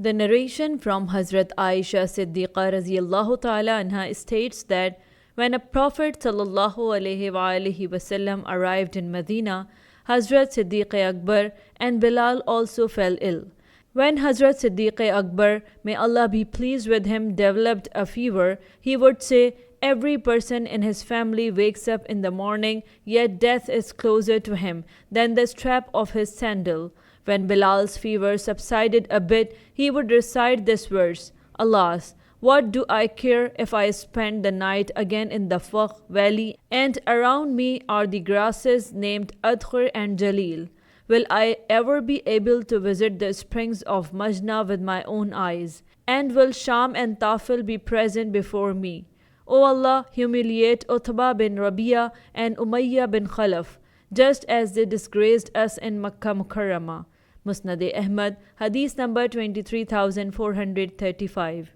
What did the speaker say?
The narration from Hazrat Aisha Siddiqa radhiyallahu ta'ala anha states that when a Prophet sallallahu alaihi wasallam arrived in Medina, Hazrat Siddiq Akbar and Bilal also fell ill. When Hazrat Siddiq Akbar, may Allah be pleased with him, developed a fever, he would say, "Every person in his family wakes up in the morning, yet death is closer to him than the strap of his sandal." When Bilal's fever subsided a bit, he would recite this verse, "Alas, what do I care if I spend the night again in the Fakh valley, and around me are the grasses named Adkhur and Jalil? Will I ever be able to visit the springs of Majna with my own eyes? And will Sham and Tafil be present before me? O Allah, humiliate Utbah bin Rabia and Umayyah bin Khalaf, just as they disgraced us in Makkah Mukarramah." Musnad Ahmad Hadith number 23435.